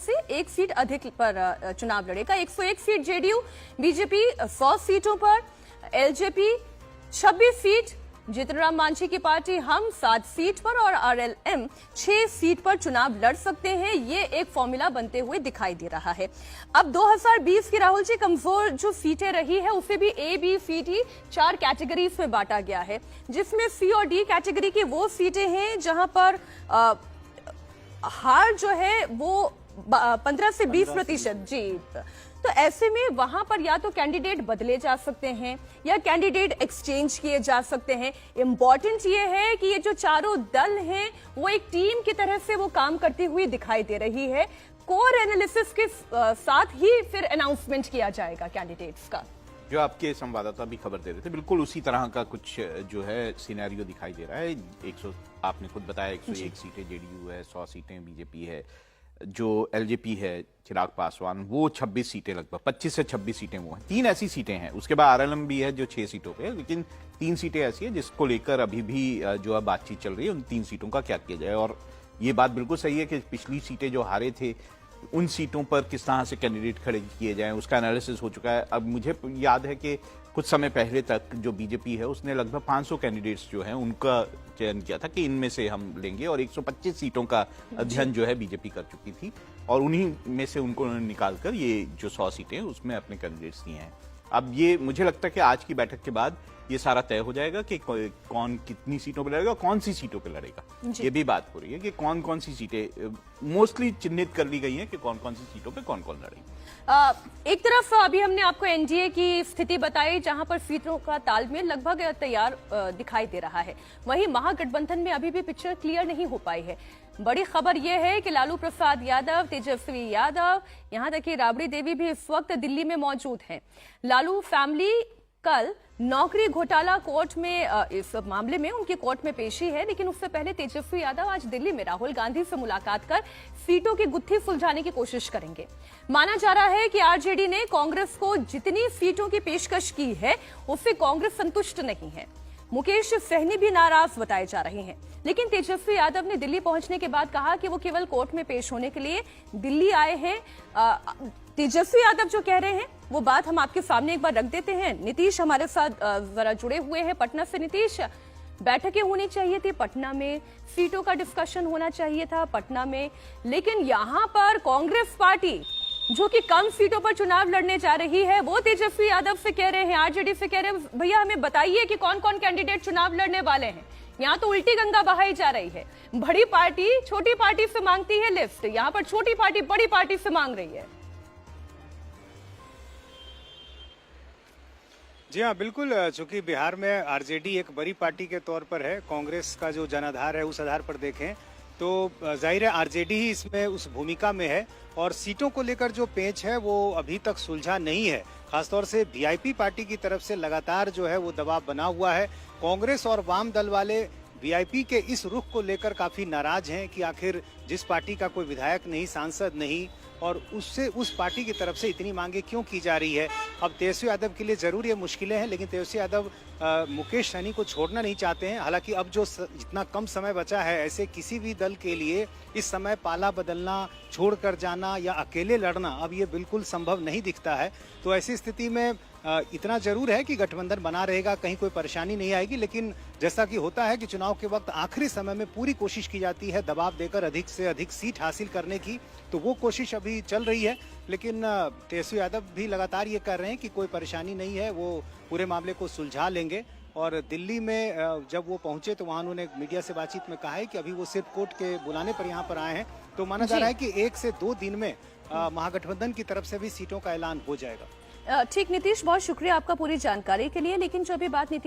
से एक सीट अधिक पर चुनाव लड़ेगा। 101 सीट जेडीयू, बीजेपी 100 सीटों पर, एलजेपी 26 सीट, जीतन राम मांझी की पार्टी हम 7 सीट पर और आरएलएम 6 सीट पर चुनाव लड़ सकते हैं। ये एक फॉर्मूला बनते हुए दिखाई दे रहा है। अब 2020 की राहुल जी कमजोर जो सीटें रही है उसे भी ए, बी, सी, डी 4 कैटेगरीज में बांटा गया है, जिसमें सी और डी कैटेगरी की वो सीटें हैं जहां पर हार जो है वो 15 से 20% जी। तो ऐसे में वहां पर या तो कैंडिडेट बदले जा सकते हैं या कैंडिडेट एक्सचेंज किए जा सकते हैं। इंपॉर्टेंट ये है कि ये जो चारों दल हैं वो एक टीम की तरह से वो काम करती हुई दिखाई दे रही है। कोर एनालिसिस के साथ ही फिर अनाउंसमेंट किया जाएगा कैंडिडेट्स का। जो आपके संवाददाता भी खबर दे रहे थे, बिल्कुल उसी तरह का कुछ जो है सिनेरियो दिखाई दे रहा है। 100 आपने खुद बताया 101 सीटें जेडीयू है, 100 सीटें बीजेपी है, जो एलजेपी है चिराग पासवान वो 26 सीटें, लगभग 25 से 26 सीटें वो हैं। 3 ऐसी सीटें हैं, उसके बाद आरएलएम भी है जो 6 सीटों पे है, लेकिन 3 सीटें ऐसी हैं जिसको लेकर अभी भी जो है बातचीत चल रही है उन 3 सीटों का क्या किया जाए। और ये बात बिल्कुल सही है कि पिछली सीटें जो हारे थे उन सीटों पर किस तरह से कैंडिडेट खड़े किए जाएं उसका एनालिसिस हो चुका है। अब मुझे याद है कि कुछ समय पहले तक जो बीजेपी है उसने लगभग 500 कैंडिडेट्स जो हैं उनका चयन किया था कि इनमें से हम लेंगे, और 125 सीटों का अध्ययन जो है बीजेपी कर चुकी थी और उन्हीं में से उनको निकालकर ये जो 100 सीटें हैं उसमें अपने कैंडिडेट्स दिए हैं। अब ये मुझे लगता है कि आज की बैठक के बाद ये सारा तय हो जाएगा कि कौन कितनी सीटों पर लड़ेगा, कौन सी सीटों पर लड़ेगा। ये भी बात हो रही है कि कौन कौन सी सीटें मोस्टली चिन्हित कर ली गई हैं कि कौन कौन सी सीटों पे कौन कौन लड़ेगा। एक तरफ अभी हमने आपको एनडीए की स्थिति बताई जहां पर सीटों का तालमेल लगभग तैयार दिखाई दे रहा है, वहीं महागठबंधन में अभी भी पिक्चर क्लियर नहीं हो पाई है। बड़ी खबर यह है कि लालू प्रसाद यादव, तेजस्वी यादव, यहां तक कि राबड़ी देवी भी इस वक्त दिल्ली में मौजूद हैं। लालू फैमिली कल नौकरी घोटाला कोर्ट में इस मामले में उनकी कोर्ट में पेशी है, लेकिन उससे पहले तेजस्वी यादव आज दिल्ली में राहुल गांधी से मुलाकात कर सीटों की गुत्थी सुलझाने की कोशिश करेंगे। माना जा रहा है कि आरजेडी ने कांग्रेस को जितनी सीटों की पेशकश की है उससे कांग्रेस संतुष्ट नहीं है। मुकेश सहनी भी नाराज बताए जा रहे हैं, लेकिन तेजस्वी यादव ने दिल्ली पहुंचने के बाद कहा कि वो केवल कोर्ट में पेश होने के लिए दिल्ली आए हैं। तेजस्वी यादव जो कह रहे हैं वो बात हम आपके सामने एक बार रख देते हैं। नीतीश हमारे साथ जरा जुड़े हुए हैं पटना से। नीतीश, बैठकें होनी चाहिए थी पटना में, सीटों का डिस्कशन होना चाहिए था पटना में, लेकिन यहां पर कांग्रेस पार्टी जो कि कम सीटों पर चुनाव लड़ने जा रही है वो तेजस्वी यादव से कह रहे हैं, आरजेडी से कह रहे हैं भैया हमें बताइए कि कौन कौन कैंडिडेट चुनाव लड़ने वाले हैं। यहाँ तो उल्टी गंगा बहाई जा रही है। बड़ी पार्टी छोटी पार्टी से मांगती है लिफ्ट, यहाँ पर छोटी पार्टी बड़ी पार्टी से मांग रही है। जी हाँ, बिल्कुल। चूंकि बिहार में आरजेडी एक बड़ी पार्टी के तौर पर है, कांग्रेस का जो जनाधार है उस आधार पर देखें तो जाहिर है आरजेडी ही इसमें उस भूमिका में है, और सीटों को लेकर जो पेच है वो अभी तक सुलझा नहीं है। खासतौर से वीआईपी पार्टी की तरफ से लगातार जो है वो दबाव बना हुआ है। कांग्रेस और वाम दल वाले वीआईपी के इस रुख को लेकर काफी नाराज हैं कि आखिर जिस पार्टी का कोई विधायक नहीं, सांसद नहीं, और उससे उस पार्टी की तरफ से इतनी मांगे क्यों की जा रही है। अब तेजस्वी यादव के लिए जरूर ये मुश्किलें हैं, लेकिन तेजस्वी यादव मुकेश सहनी को छोड़ना नहीं चाहते हैं। हालांकि अब जो जितना कम समय बचा है, ऐसे किसी भी दल के लिए इस समय पाला बदलना, छोड़कर जाना या अकेले लड़ना अब ये बिल्कुल संभव नहीं दिखता है। तो ऐसी स्थिति में इतना जरूर है कि गठबंधन बना रहेगा, कहीं कोई परेशानी नहीं आएगी। लेकिन जैसा कि होता है कि चुनाव के वक्त आखिरी समय में पूरी कोशिश की जाती है दबाव देकर अधिक से अधिक सीट हासिल करने की, तो वो कोशिश अभी चल रही है। लेकिन तेजस्वी यादव भी लगातार ये कर रहे हैं कि कोई परेशानी नहीं है, वो पूरे मामले को सुलझा लेंगे। और दिल्ली में जब वो पहुंचे तो वहां उन्होंने मीडिया से बातचीत में कहा है कि अभी वो सिर्फ कोर्ट के बुलाने पर यहाँ पर आए हैं। तो माना जा रहा है कि 1 से 2 दिन में महागठबंधन की तरफ से भी सीटों का ऐलान हो जाएगा। ठीक नीतीश, बहुत शुक्रिया आपका पूरी जानकारी के लिए। लेकिन जो अभी बात नीतीश